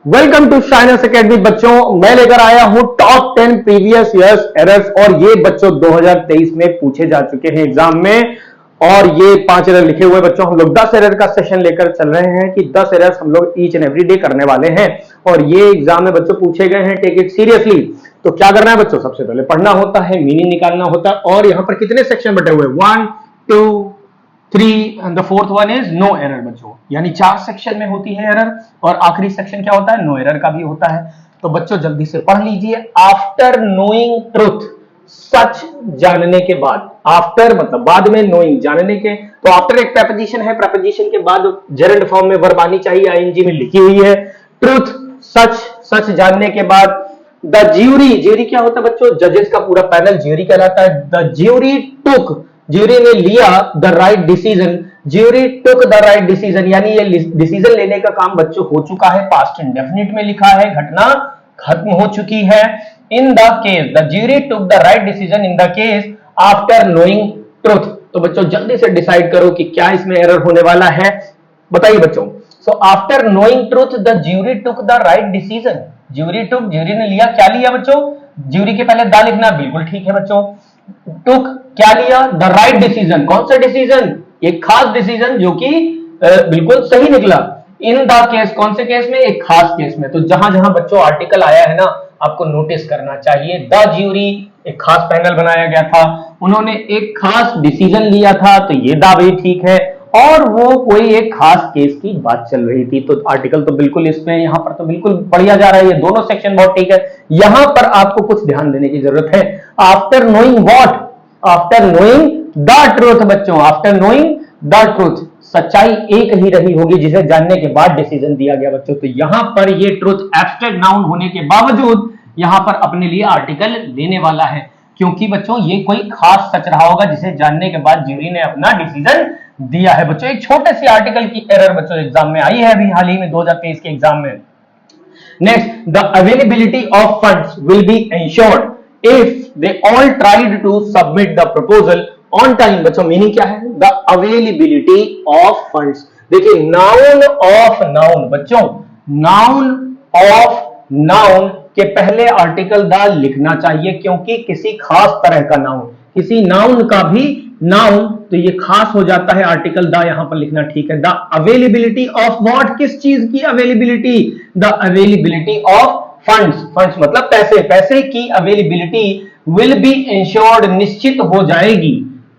Welcome to Shiners academy. बच्चों, मैं लेकर आया हूं टॉप 10 प्रीवियस ईयर्स एरर्स और ये बच्चों 2023 में पूछे जा चुके हैं एग्जाम में। और ये 5 एरर लिखे हुए बच्चों, हम लोग 10 एरर का सेशन लेकर चल रहे हैं कि 10 एरर्स हम लोग ईच एंड एवरी डे करने वाले हैं और ये एग्जाम में बच्चों पूछे गए हैं। Take it seriously. तो क्या करना है बच्चों, सबसे पहले पढ़ना होता है, मीनिंग निकालना होता है। और यहां पर कितने सेक्शन बटे हुए, 1 2 3 and the fourth one is no error बच्चों, यानी 4 सेक्शन में होती है एरर और आखिरी सेक्शन क्या होता है, नो एरर का भी होता है। तो बच्चों जल्दी से पढ़ लीजिए। आफ्टर नोइंग ट्रुथ, सच जानने के बाद। आफ्टर मतलब बाद में, नोइंग जानने के। तो आफ्टर एक प्रेपोजिशन है, प्रेपोजिशन के बाद जेरंड फॉर्म में वर्ब आनी चाहिए, आईएनजी में लिखी हुई है। ट्रुथ सच, सच जानने के बाद। द ज्यूरी, ज्यूरी क्या होता है बच्चों, जजेस का पूरा पैनल ज्यूरी कहलाता है। द ज्यूरी टुक, ज्यूरी ने लिया the right decision, jury took the right decision, यानी ये डिसीजन लेने का काम बच्चों हो चुका है, पास्ट इंडेफिनिट में लिखा है, घटना खत्म हो चुकी है। In the case the jury took the right decision in the case after knowing truth. तो बच्चों जल्दी से डिसाइड करो कि क्या इसमें एरर होने वाला है, बताइए बच्चों। So after knowing truth the jury took the right decision. Jury took, jury ने लिया, क्या लिया बच्चों, ज्यूरी के पहले दा लिखना, बिल्कुल ठीक है बच्चों। टुक क्या लिया, द राइट डिसीजन। कौन सा डिसीजन, एक खास डिसीजन जो कि बिल्कुल सही निकला। इन द केस, कौन से केस में, एक खास केस में। तो जहां जहां बच्चों आर्टिकल आया है ना, आपको नोटिस करना चाहिए। द ज्यूरी एक खास पैनल बनाया गया था, उन्होंने एक खास डिसीजन लिया था, तो ये दा भी ठीक है। और वो कोई एक खास केस की बात चल रही थी, तो आर्टिकल तो बिल्कुल इसमें यहां पर तो बिल्कुल बढ़िया जा रहा है, ये दोनों सेक्शन बहुत ठीक है। यहां पर आपको कुछ ध्यान देने की जरूरत है। After knowing what, after knowing the truth बच्चों, आफ्टर नोइंग द ट्रूथ, सच्चाई एक ही रही होगी जिसे जानने के बाद डिसीजन दिया गया बच्चों। तो यहां पर ये ट्रूथ एब्स्ट्रैक्ट नाउन होने के बावजूद यहां पर अपने लिए आर्टिकल लेने वाला है, क्योंकि बच्चों ये कोई खास सच रहा होगा जिसे जानने के बाद ज्यूरी ने अपना डिसीजन दिया है बच्चों। एक छोटे से आर्टिकल की एरर बच्चों एग्जाम में आई है अभी हाल ही में 2023 के एग्जाम में। Next, the availability of funds will be ensured if they all tried to submit the proposal on time. बच्चों मीनिंग क्या है, द अवेलेबिलिटी ऑफ फंड्स। देखिए नाउन ऑफ नाउन बच्चों, नाउन ऑफ नाउन के पहले आर्टिकल द लिखना चाहिए, क्योंकि किसी खास तरह का नाउन, किसी नाउन का भी नाउन, तो ये खास हो जाता है, आर्टिकल द यहां पर लिखना ठीक है। द अवेलेबिलिटी ऑफ व्हाट, किस चीज की availability, the availability of funds, funds मतलब पैसे, पैसे की अवेलेबिलिटी विल बी इंश्योर्ड, निश्चित हो जाएगी।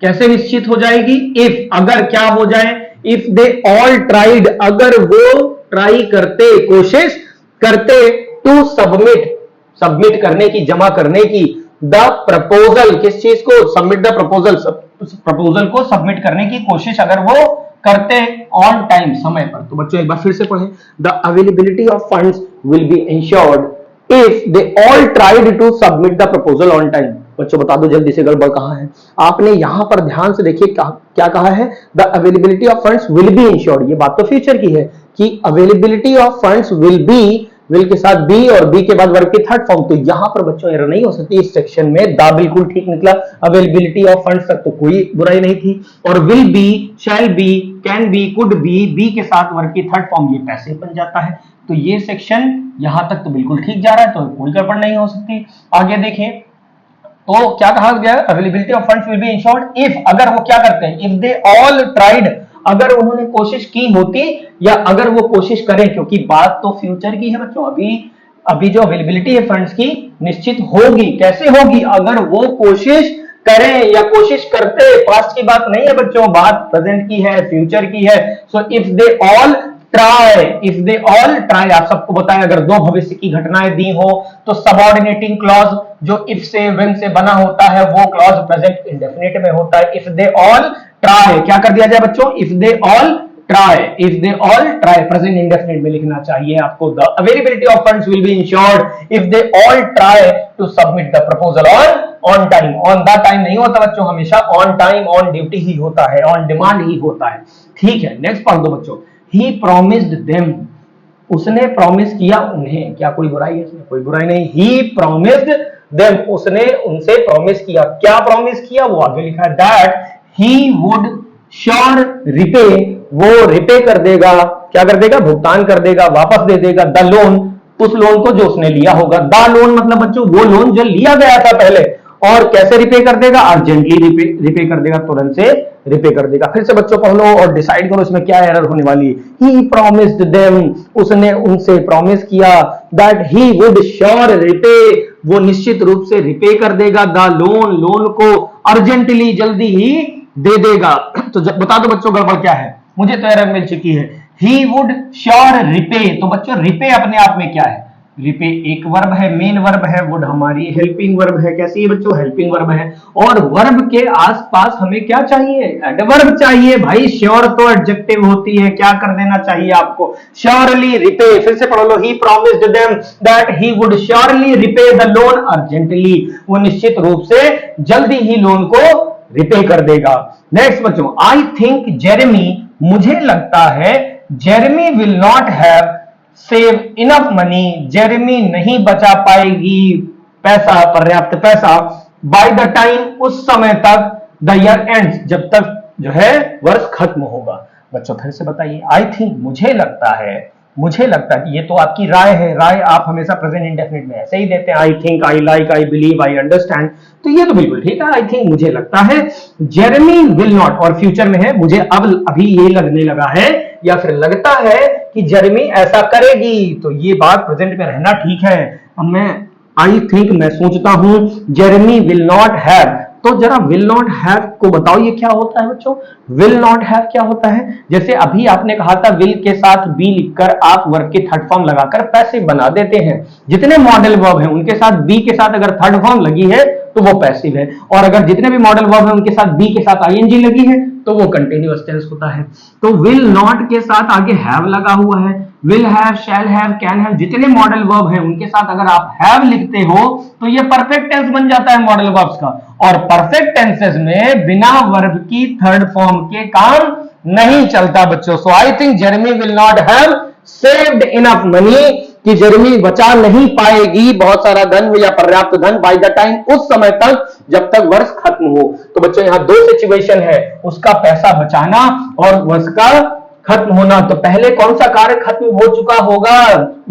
कैसे निश्चित हो जाएगी, इफ अगर क्या हो जाए, इफ दे ऑल ट्राइड, अगर वो ट्राई करते, कोशिश करते, टू सबमिट, सबमिट करने की, जमा करने की, द प्रपोजल, किस चीज को, सबमिट द प्रपोजल, प्रपोजल को सबमिट करने की कोशिश अगर वो करते ऑन टाइम, समय पर। तो बच्चों एक बार फिर से पढ़ें, the availability of funds will be insured if they all tried to submit the proposal on time. बच्चों बता दो जल्दी से गड़बड़ कहां है, आपने यहां पर ध्यान से देखिए क्या कहा है, the availability of funds will be insured. ये बात तो फ्यूचर की है कि availability of funds will B, will के साथ बी और बी के बाद वर्ब की थर्ड फॉर्म। तो यहां पर बच्चों एरर नहीं हो सकती, इस सेक्शन में दा बिल्कुल ठीक निकला, अवेलेबिलिटी ऑफ फंड्स तक तो कोई बुराई नहीं थी। और will be, shall be, can be, could be, be के साथ वर्ब की थर्ड फॉर्म, ये पैसे बन जाता है। तो ये सेक्शन यहां तक तो बिल्कुल ठीक जा रहा है, तो कोई गड़बड़ नहीं हो सकती। आगे देखिए, तो क्या कहा गया, availability of funds will be insured if, अगर वो क्या करते हैं, इफ दे ऑल ट्राइड, अगर उन्होंने कोशिश की होती, या अगर वो कोशिश करें, क्योंकि बात तो फ्यूचर की है बच्चों। अभी जो अवेलेबिलिटी है फंड्स की निश्चित होगी, कैसे होगी, अगर वो कोशिश करें या कोशिश करते, पास्ट की बात नहीं है बच्चों, बात प्रेजेंट की है, फ्यूचर की है। So if they all try, if they all try, आप सबको बताएं अगर दो भविष्य की घटनाएं दी हो तो सबऑर्डिनेटिंग क्लॉज जो इफ से, व्हेन से बना होता है, वो क्लॉज प्रेजेंट इंडेफिनिट में होता है। इफ दे ऑल ट्राई क्या कर दिया जाए बच्चों, if they all try, if they all try present indefinite में लिखना चाहिए आपको। The availability of funds will be insured if they all try to submit the proposal on time. On the time नहीं होता बच्चों, हमेशा ऑन टाइम, ऑन ड्यूटी ही होता है, ऑन डिमांड ही होता है। ठीक है, नेक्स्ट पढ़ दो बच्चों। ही प्रॉमिस्ड देम, उसने प्रॉमिस किया उन्हें, क्या कोई बुराई है इसमें, कोई बुराई नहीं। ही प्रॉमिस्ड देम, उसने उनसे प्रॉमिस किया, क्या प्रॉमिस किया, वो आगे लिखा है, that he would sure repay, वो रिपे कर देगा, क्या कर देगा, भुगतान कर देगा, वापस दे देगा, द लोन, उस लोन को जो उसने लिया होगा। द लोन मतलब बच्चों वो लोन जो लिया गया था पहले, और कैसे रिपे कर देगा, अर्जेंटली रिपे कर देगा, तुरंत से रिपे कर देगा। फिर से बच्चों पढ़ लो और डिसाइड करो इसमें क्या एरर होने वाली है। ही प्रॉमिस्ड देम, उसने उनसे प्रॉमिस किया, that he would sure repay, वो निश्चित रूप से रिपे कर देगा, द लोन, लोन को अर्जेंटली, जल्दी ही दे देगा। तो बता दो बच्चों गड़बड़ क्या है, मुझे तो एरर मिल चुकी है। ही वुड श्योर रिपे, तो बच्चों रिपे अपने आप में क्या है, रिपे एक वर्ब है, मेन वर्ब है, वुड हमारी हेल्पिंग वर्ब है। कैसी है बच्चों, हेल्पिंग वर्ब है। और वर्ब के आसपास हमें क्या चाहिए, एडवर्ब चाहिए भाई। श्योर तो एडजेक्टिव होती है, क्या कर देना चाहिए आपको, श्योरली रिपे। फिर से पढ़ लो, he promised them that he would surely repay the loan urgently, वो निश्चित रूप से जल्दी ही लोन को रिपे कर देगा। नेक्स्ट बच्चों, आई थिंक जेरेमी, मुझे लगता है, Jeremy will not have save enough money, Jeremy नहीं बचा पाएगी पैसा, पर्याप्त पैसा, बाय द टाइम, उस समय तक, द ईयर एंड्स, जब तक जो है वर्ष खत्म होगा। बच्चों फिर से बताइए, आई थिंक मुझे लगता है, मुझे लगता है, ये तो आपकी राय है, राय आप हमेशा प्रेजेंट इंडेफिनिट में ऐसे ही देते हैं, I think, I like, I believe, I understand, तो ये तो बिल्कुल ठीक है। आई थिंक मुझे लगता है, जेरेमी विल नॉट, और फ्यूचर में है, मुझे अब अभी ये लगने लगा है या फिर लगता है कि जेरेमी ऐसा करेगी, तो ये बात प्रेजेंट में रहना ठीक है। अब मैं आई थिंक, मैं सोचता हूं जेरेमी विल नॉट हैव, तो जरा विल नॉट हैव को बताओ ये क्या होता है बच्चों, विल नॉट हैव क्या होता है। जैसे अभी आपने कहा था विल के साथ बी लिखकर आप वर्ब की थर्ड फॉर्म लगाकर पैसिव बना देते हैं। जितने मॉडल वर्ब हैं उनके साथ बी के साथ अगर थर्ड फॉर्म लगी है तो वो पैसिव है, और अगर जितने भी मॉडल वर्ब हैं उनके साथ बी के साथ आईएनजी लगी है तो वो कंटिन्यूअस टेंस होता है। तो विल नॉट के साथ आगे हैव लगा हुआ है, will have, shall have, can have, जितने मॉडल वर्ब हैं उनके साथ अगर आप हैव लिखते हो तो ये परफेक्ट टेंस बन जाता है मॉडल वर्ब्स का। और परफेक्ट टेंसेस में बिना वर्ब की थर्ड फॉर्म के काम नहीं चलता बच्चों। So I think Jeremy will not have saved enough money, कि जेरेमी बचा नहीं पाएगी बहुत सारा धन या पर्याप्त धन, बाय द टाइम, उस समय तक, जब तक वर्ष खत्म हो। तो बच्चों यहां दो सिचुएशन है, उसका पैसा बचाना और वर्ष का खत्म होना। तो पहले कौन सा कार्य खत्म हो चुका होगा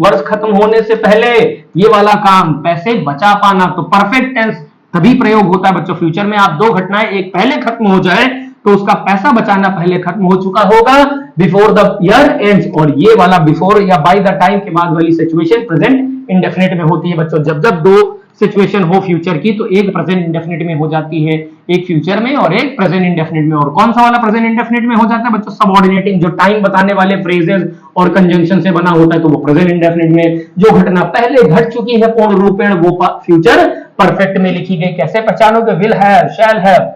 वर्ष खत्म होने से पहले, ये वाला काम, पैसे बचा पाना। तो परफेक्ट टेंस तभी प्रयोग होता है बच्चों फ्यूचर में। आप दो घटनाएं, एक पहले खत्म हो जाए तो उसका पैसा बचाना पहले खत्म हो चुका होगा, बिफोर द ईयर एंड्स, और ये वाला बिफोर या बाय द टाइम के बाद वाली सिचुएशन प्रेजेंट इंडेफिनिट में होती है बच्चों। जब जब दो सिचुएशन हो फ्यूचर की तो एक प्रेजेंट इंडेफिनिट में हो जाती है, एक फ्यूचर में और एक प्रेजेंट इंडेफिनिट में। और कौन सा वाला प्रेजेंट इंडेफिनिट में हो जाता है बच्चों, सबऑर्डिनेटिंग, जो टाइम बताने वाले फ्रेजेस और कंजंक्शन से बना होता है तो वो प्रेजेंट इंडेफिनिट में। जो घटना पहले घट चुकी है पूर्ण रूपेण वो फ्यूचर परफेक्ट में लिखी गई। कैसे पहचानोगे, will have, shall have,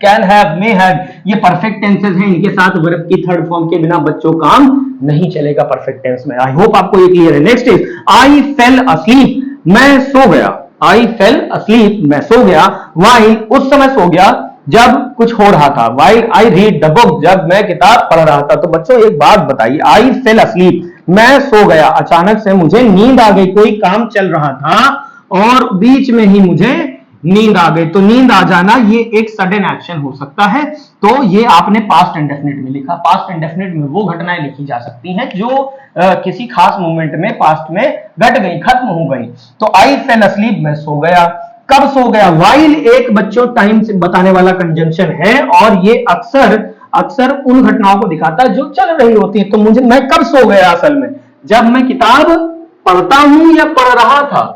can have, may have, ये परफेक्ट टेंसेस हैं, इनके साथ वर्ब की थर्ड फॉर्म के बिना बच्चों काम नहीं चलेगा परफेक्ट टेंस में। आई होप आपको ये क्लियर है। Next is I fail asleep, मैं सो गया, आई फेल अस्लीप, मैं सो गया, वाइल, उस समय सो गया जब कुछ हो रहा था, while I read the book, जब मैं किताब पढ़ रहा था। तो बच्चों एक बात बताइए, आई फेल अस्लीप, मैं सो गया, अचानक से मुझे नींद आ गई, कोई काम चल रहा था और बीच में ही मुझे नींद आ गई। तो नींद आ जाना ये एक सडन एक्शन हो सकता है, तो ये आपने पास्ट इंडेफिनिट में लिखा। पास्ट इंडेफिनिट में वो घटनाएं लिखी जा सकती हैं जो किसी खास मोमेंट में पास्ट में घट गई, खत्म हो गई। तो आई फेल अस्लीप, मैं सो गया। कब सो गया, वाइल एक बच्चों टाइम से बताने वाला कंजंक्शन है और ये अक्सर उन घटनाओं को दिखाता है जो चल रही होती है। तो मैं कब सो गया, असल में जब मैं किताब पढ़ता हूं या पढ़ रहा था,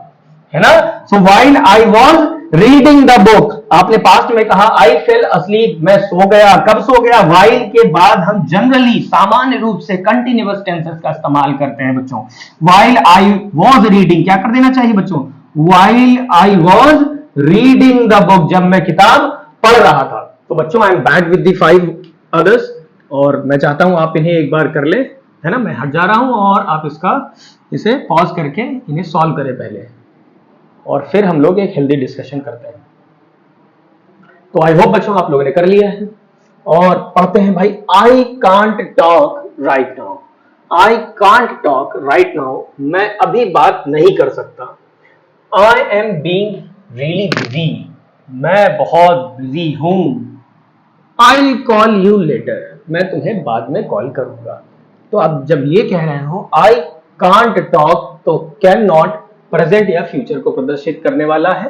है ना। So while I was reading the book, आपने पास्ट में कहा आई फेल अस्लीप, मैं सो गया। कब सो गया, वाइल के बाद हम जनरली सामान्य रूप से कंटिन्यूअस टेंसेस का इस्तेमाल करते हैं बच्चों। वाइल आई वॉज रीडिंग, क्या कर देना चाहिए बच्चों, while I was reading the book, जब मैं किताब पढ़ रहा था। तो बच्चों I am back with the 5 others, और मैं चाहता हूं आप इन्हें एक बार कर ले, है ना। मैं हट जा रहा हूं और आप इसे पॉज करके इन्हें सॉल्व करें पहले, और फिर हम लोग एक हेल्दी डिस्कशन करते हैं। तो आई होप बच्चों आप लोगों ने कर लिया है, और पढ़ते हैं भाई। I can't talk right now, I can't talk right now, मैं अभी बात नहीं कर सकता। I am being really busy, मैं बहुत बिजी हूं। आई विल कॉल यू लेटर, मैं तुम्हें बाद में कॉल करूंगा। तो अब जब ये कह रहे हो आई कांट टॉक, तो कैन नॉट प्रेजेंट या फ्यूचर को प्रदर्शित करने वाला है,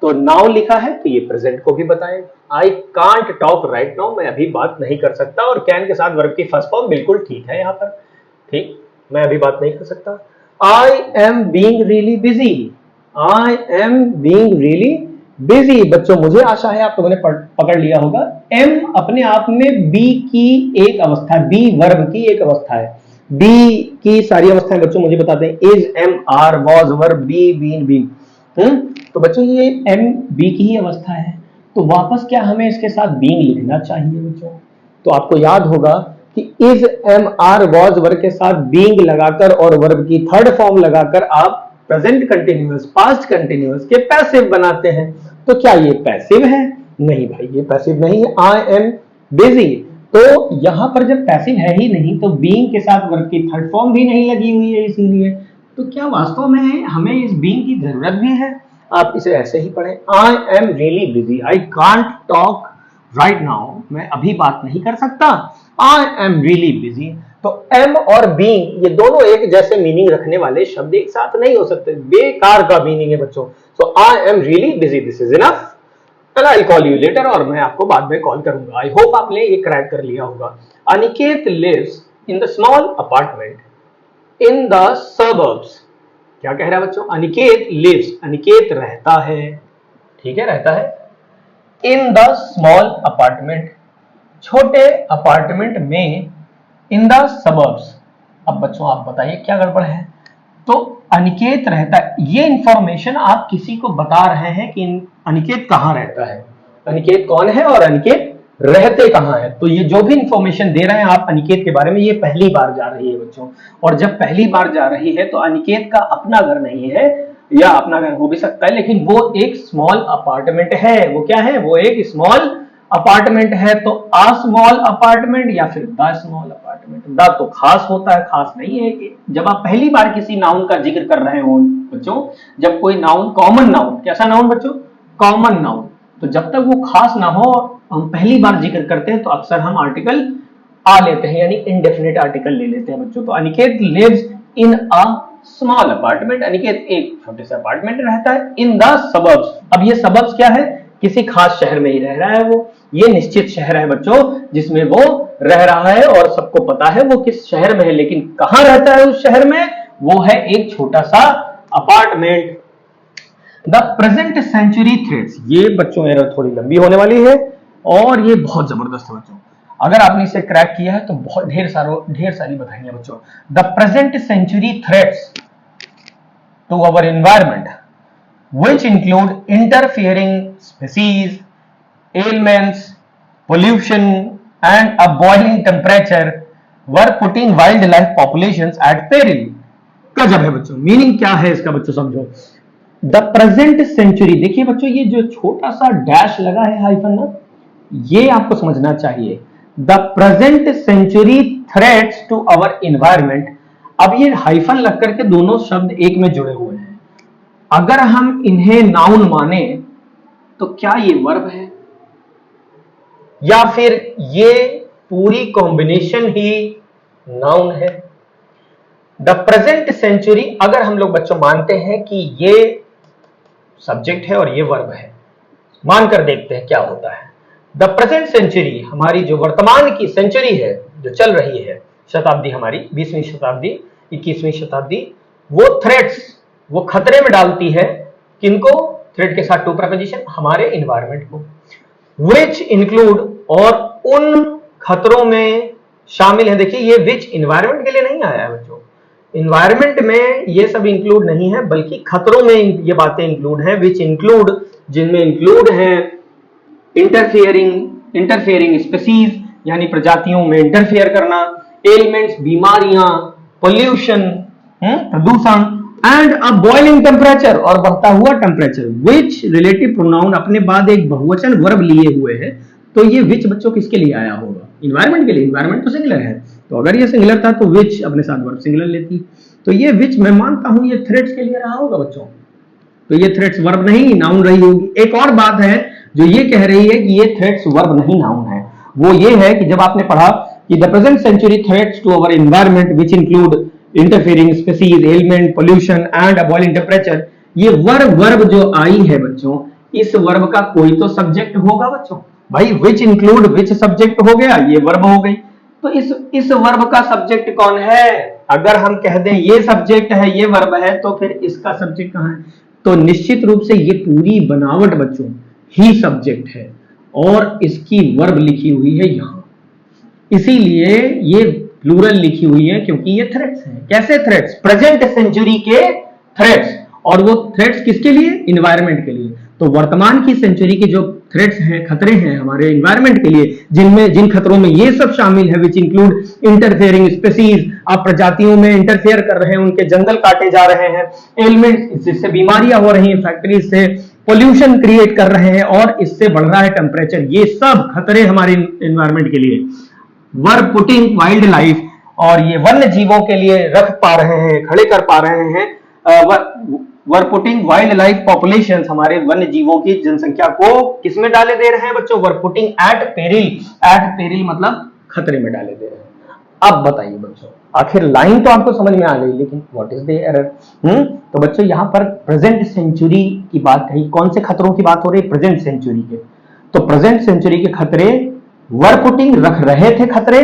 तो नाउ लिखा है तो ये प्रेजेंट को भी बताएगा। I can't talk right now, मैं अभी बात नहीं कर सकता, और कैन के साथ वर्ब की फर्स्ट फॉर्म बिल्कुल ठीक है यहाँ पर, ठीक, मैं अभी बात नहीं कर सकता। I am being really busy, I am being really busy. बच्चों मुझे आशा है आप लोगों ने पकड़ लिया होगा, एम अपने आप में बी की एक अवस्था, बी वर्ब की एक अवस्था है। बी की सारी अवस्थाएं बच्चों मुझे बताते हैं, is, am, are, was, verb, be, been, been. तो बच्चों ये एम बी की ही अवस्था है, तो वापस क्या हमें इसके साथ बीइंग लिखना चाहिए बच्चों। तो आपको याद होगा कि is, am, are, was verb के साथ बीइंग लगाकर और वर्ब की थर्ड फॉर्म लगाकर आप प्रेजेंट कंटिन्यूअस, पास्ट कंटिन्यूअस के पैसिव बनाते हैं। तो क्या ये पैसिव है? नहीं भाई, ये पैसिव नहीं है। आई एम बिजी, तो यहां पर जब पैसिव है ही नहीं तो बीइंग के साथ वर्ब की थर्ड फॉर्म भी नहीं लगी हुई है, इसीलिए तो क्या वास्तव में हमें इस बीइंग की जरूरत भी है? आप इसे ऐसे ही पढ़ें, आई am really busy, I can't talk right now, मैं अभी बात नहीं कर सकता, आई एम रियली बिजी। तो एम और बीइंग ये दोनों एक जैसे मीनिंग रखने वाले शब्द एक साथ नहीं हो सकते, बेकार का मीनिंग है बच्चों। So I am really busy, this is enough, and I will call you later, और मैं आपको बाद में कॉल करूंगा। आई होप आपने ये क्रैक कर लिया होगा। Aniket lives in the small apartment in the suburbs. क्या कह रहा है बच्चों? अनिकेत लिव्स, अनिकेत रहता है, ठीक है, रहता है, इन द स्मॉल अपार्टमेंट, छोटे अपार्टमेंट में, इन द सबर्ब्स। अब बच्चों आप बताइए क्या गड़बड़ है? तो अनिकेत रहता है, ये इंफॉर्मेशन आप किसी को बता रहे हैं कि अनिकेत कहाँ रहता है, अनिकेत कौन है और अनिकेत रहते कहाँ है। तो ये जो भी इंफॉर्मेशन दे रहे हैं आप अनिकेत के बारे में, ये पहली बार जा रही है बच्चों, और जब पहली बार जा रही है तो अनिकेत का अपना घर नहीं है, या अपना घर हो भी सकता है, लेकिन वो एक स्मॉल अपार्टमेंट है। वो क्या है? वो एक स्मॉल अपार्टमेंट है। तो अ स्मॉल अपार्टमेंट या फिर द स्मॉल अपार्टमेंट। द तो खास होता है, खास नहीं है। कि जब आप पहली बार किसी नाउन का जिक्र कर रहे हो बच्चों, जब कोई नाउन, कॉमन नाउन, कैसा नाउन बच्चों? कॉमन नाउन, तो जब तक वो खास ना हो, हम पहली बार जिक्र करते हैं तो अक्सर हम आर्टिकल आ लेते हैं, यानी इंडेफिनिट आर्टिकल ले लेते हैं बच्चों। तो Aniket lives in a small apartment, Aniket एक छोटे से अपार्टमेंट रहता है, इन द सबर्ब्स। अब ये सबर्ब्स क्या है? किसी खास शहर में ही रह रहा है वो, ये निश्चित शहर है बच्चों जिसमें वो रह रहा है, और सबको पता है वो किस शहर में है, लेकिन कहां रहता है उस शहर में? वो है एक छोटा सा apartment. The present century threads, ये बच्चों एरर थोड़ी लंबी होने वाली है और ये बहुत जबरदस्त है बच्चों। अगर आपने इसे क्रैक किया है तो बहुत ढेर सारी बधाइयां बच्चों। The present century threats to our environment which include interfering species, ailments, pollution and a boiling temperature were putting wildlife populations at peril। गजब है बच्चों, मीनिंग क्या है इसका बच्चों समझो। द प्रेजेंट सेंचुरी, देखिए बच्चों ये जो छोटा सा डैश लगा है हाइफन ना, ये आपको समझना चाहिए। The present century threats to our environment. अब ये हाइफन लग करके दोनों शब्द एक में जुड़े हुए हैं, अगर हम इन्हें नाउन माने तो क्या ये वर्ब है, या फिर ये पूरी कॉम्बिनेशन ही नाउन है? द प्रेजेंट सेंचुरी अगर हम लोग बच्चों मानते हैं कि ये सब्जेक्ट है और ये वर्ब है, मानकर देखते हैं क्या होता है। द प्रेजेंट सेंचुरी, हमारी जो वर्तमान की सेंचुरी है, जो चल रही है, शताब्दी हमारी 20वीं शताब्दी, 21वीं शताब्दी, वो थ्रेट्स, वो खतरे में डालती है किनको? थ्रेट के साथ टू प्रपोजिशन, हमारे इन्वायरमेंट को। विच इंक्लूड, और उन खतरों में शामिल है। देखिए ये विच इन्वायरमेंट के लिए नहीं आया है बच्चों, इन्वायरमेंट में ये सब इंक्लूड नहीं है, बल्कि खतरों में ये बातें इंक्लूड है। विच इंक्लूड, जिनमें इंक्लूड है इंटरफेयरिंग स्पीसीज, यानी प्रजातियों में इंटरफेयर करना, एलिमेंट्स, बीमारियां, पोल्यूशन, प्रदूषण, एंड अ बॉइलिंग टेम्परेचर, और बढ़ता हुआ टेम्परेचर। विच रिलेटिव प्रोनाउन अपने बाद एक बहुवचन वर्ब लिए हुए है, तो ये विच बच्चों किसके लिए आया होगा? इन्वायरमेंट के लिए। इन्वायरमेंट तो सिंगुलर है, तो अगर ये सिंगुलर था तो विच अपने साथ वर्ब सिंगुलर लेती। तो ये विच मैं मानता हूं ये थ्रेड्स के लिए रहा होगा बच्चों, तो ये थ्रेड्स वर्ब नहीं नाउन रही होगी। एक और बात है जो ये कह रही है कि ये थ्रेड्स वर्ब नहीं नाउन है, वो ये है कि जब आपने पढ़ा कि the present century threats to our environment which include interfering species, element, pollution and boiling temperature. ये वर्ब जो आई है बच्चों, इस वर्ब का कोई तो सब्जेक्ट होगा बच्चों। भाई विच इंक्लूड विच सब्जेक्ट हो गया, ये वर्ब हो गई। तो इस वर्ब का सब्जेक्ट कौन है? अगर हम कह दें ये सब्जेक्ट है, ये वर्ब है, तो फिर इसका सब्जेक्ट कहां है? तो निश्चित रूप से ये पूरी बनावट बच्चों ही सब्जेक्ट है और इसकी वर्ब लिखी हुई है यहां। इसीलिए ये प्लूरल लिखी हुई है क्योंकि ये थ्रेट्स हैं। कैसे थ्रेट्स? प्रेजेंट सेंचुरी के थ्रेट्स। और वो थ्रेट्स किसके लिए? इन्वायरमेंट के लिए। तो वर्तमान की सेंचुरी के जो थ्रेट्स हैं, खतरे हैं हमारे इन्वायरमेंट के लिए, जिन खतरों में ये सब शामिल है, विच इंक्लूड इंटरफेयरिंग स्पीसीज, आप प्रजातियों में इंटरफेयर कर रहे हैं, उनके जंगल काटे जा रहे हैं, एलिमेंट्स, जिससे बीमारियां हो रही हैं फैक्ट्रीज से, पोल्यूशन क्रिएट कर रहे हैं और इससे बढ़ रहा है टेम्परेचर, ये सब खतरे हमारे इन्वायरमेंट के लिए। वर्ब पुटिंग वाइल्ड लाइफ, और ये वन्य जीवों के लिए रख पा रहे हैं, खड़े कर पा रहे हैं, वर पुटिंग वाइल्ड लाइफ पॉपुलेशन, हमारे वन्य जीवों की जनसंख्या को किसमें डाले दे रहे हैं बच्चों? Were putting at peril. At peril मतलब खतरे में डाले दे रहे हैं। अब बताइए बच्चों, आखिर लाइन तो आपको समझ में आ गई, लेकिन व्हाट इज द एरर? तो बच्चों यहां पर प्रेजेंट सेंचुरी की बात कही। कौन से खतरों की बात हो रही है? प्रेजेंट सेंचुरी के। तो प्रेजेंट सेंचुरी के खतरे, वर पुटिंग रख रहे थे खतरे,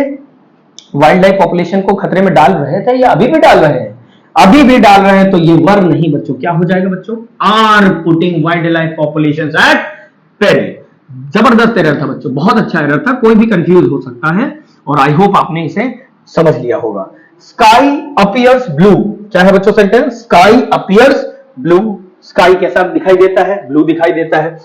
वाइल्ड लाइफ पॉपुलेशन को खतरे में डाल रहे थे या अभी भी डाल रहे हैं? अभी भी डाल रहे हैं। तो ये वर्ब नहीं बच्चों, क्या हो जाएगा बच्चों? Are putting wild life population at peril. जबरदस्त एरर था बच्चों, बहुत अच्छा एरर था, कोई भी कंफ्यूज हो सकता है और आई होप आपने इसे समझ लिया होगा। स्काई अपीयर्स ब्लू, क्या है बच्चों sentence? Sky appears blue, sky कैसा दिखाई देता है? ब्लू दिखाई देता है।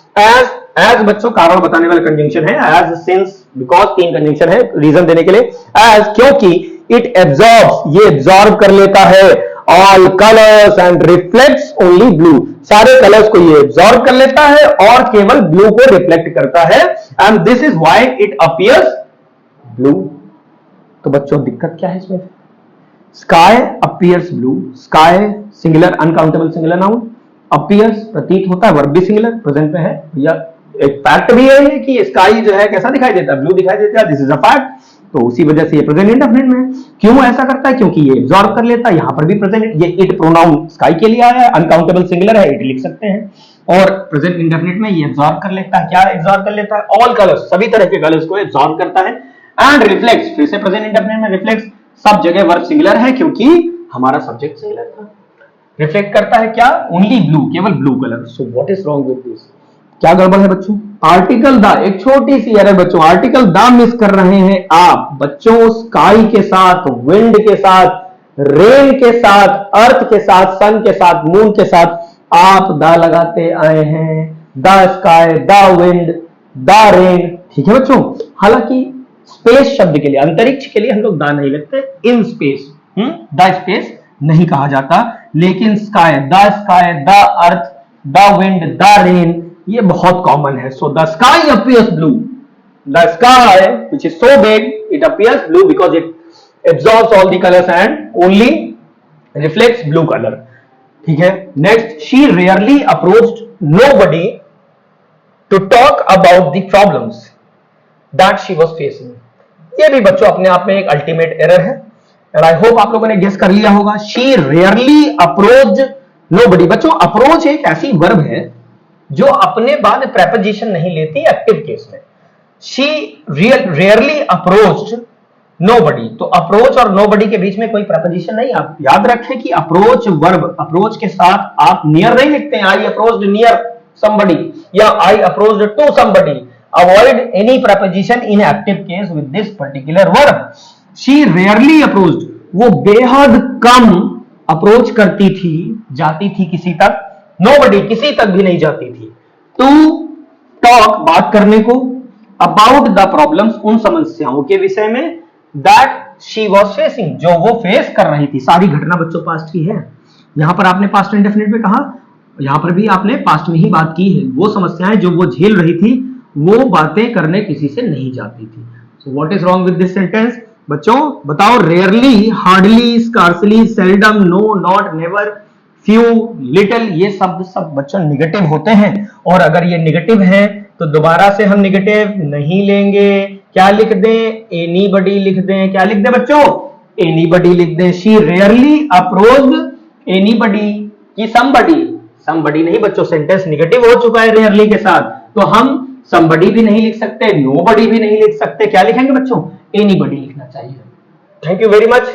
एज बच्चों कारण बताने वाला कंजंक्शन है, एज, सिंस, बिकॉज, तीन कंजंक्शन है रीजन देने के लिए। एज क्योंकि, इट एब्जॉर्ब्स, ये एब्जॉर्ब कर लेता है, all colours and reflects only blue, सारे कलर्स को ये एब्जॉर्ब कर लेता है और केवल ब्लू को रिफ्लेक्ट करता है, and this is why it appears blue. तो बच्चों दिक्कत क्या है इसमें? Sky appears blue, sky singular, uncountable singular noun, appears प्रतीत होता है, वर्ब भी सिंगुलर प्रेजेंट में है भैया। एक फैक्ट भी है कि स्काई जो है कैसा दिखाई देता है? ब्लू दिखाई देता है, दिस इज अ फैक्ट। तो उसी वजह से ये प्रेजेंट इंडेफिनिट में है। क्यों ऐसा करता है? क्योंकि ये एब्जॉर्ब कर लेता है। यहां पर भी प्रेजेंट, ये इट प्रोनाउन स्काई के लिए आया है, अनकाउंटेबल सिंगुलर है, इट लिख सकते हैं, और प्रेजेंट इंडेफिनिट में ये एब्जॉर्ब कर लेता है। क्या एब्जॉर्ब कर लेता है? ऑल कलर्स, सभी तरह के कलर्स को एब्जॉर्ब करता है, एंड रिफ्लेक्ट्स, फिर से प्रेजेंट इंडेफिनिट में रिफ्लेक्ट्स, सब जगह वर्ब सिंगुलर है क्योंकि हमारा सब्जेक्ट सिंगुलर था। रिफ्लेक्ट करता है क्या? ओनली ब्लू, केवल blue colour. So what is wrong with this? क्या गड़बड़ है बच्चों? आर्टिकल द, एक छोटी सी एरर बच्चों, आर्टिकल द मिस कर रहे हैं आप बच्चों। स्काई के साथ, विंड के साथ, रेन के साथ, अर्थ के साथ, सन के साथ, मून के साथ आप द लगाते आए हैं। The sky, the wind, the rain, ठीक है बच्चों। हालांकि स्पेस शब्द के लिए, अंतरिक्ष के लिए हम लोग द नहीं लगते, इन स्पेस, द स्पेस नहीं कहा जाता, लेकिन sky, the earth, the wind, the rain, ये बहुत कॉमन है। So the sky appears blue, the sky which is so big, it appears blue because it absorbs all the colours and only reflects blue colour, ठीक है। Next, she rarely approached nobody to talk about the problems that she was facing. ये भी बच्चों अपने आप में एक ultimate error है, और आई होप आप लोगों ने गेस कर लिया होगा। शी रेयरली अप्रोच्ड नोबडी, बच्चों अप्रोच एक ऐसी वर्ब है जो अपने बाद प्रेपोजिशन नहीं लेती एक्टिव केस में। शी रेयरली अप्रोच्ड नोबडी, तो अप्रोच और नोबडी के बीच में कोई प्रेपोजिशन नहीं। आप याद रखें कि अप्रोच वर्ब, अप्रोच के साथ आप नियर नहीं लिखते हैं, आई अप्रोच्ड नियर समबडी या I approached to somebody. Avoid any preposition in active case with this particular verb. She rarely approached, वो बेहद कम अप्रोच करती थी, जाती थी किसी तक, नोबडी किसी तक भी नहीं जाती थी। टू टॉक, बात करने को, अबाउट द प्रॉब्लम्स, उन समस्याओं के विषय में, दैट शी वाज फेसिंग, जो वो फेस कर रही थी। सारी घटना बच्चों पास्ट की है। यहां पर आपने पास्ट इंडेफिनिट में कहा, यहां पर भी आपने पास्ट में ही बात की है। वो समस्याएं जो वो झेल रही थी, वो बातें करने किसी से नहीं जाती थी। So what is wrong with this sentence? बच्चों बताओ। Rarely, hardly, scarcely, seldom, no, not, never, few, little, ये शब्द सब बच्चों निगेटिव होते हैं, और अगर ये निगेटिव है तो दोबारा से हम निगेटिव नहीं लेंगे। क्या लिख दें? एनीबडी लिख दें। क्या लिख दें बच्चों? एनीबडी लिख दें। शी रेयरली अप्रोच्ड एनीबडी की समबडी, समबडी नहीं बच्चों, सेंटेंस निगेटिव हो चुका है रेयरली के साथ, तो हम समबडी भी नहीं लिख सकते, नोबडी भी नहीं लिख सकते, क्या लिखेंगे बच्चों? एनीबडी लिखना चाहिए। Thank you very much.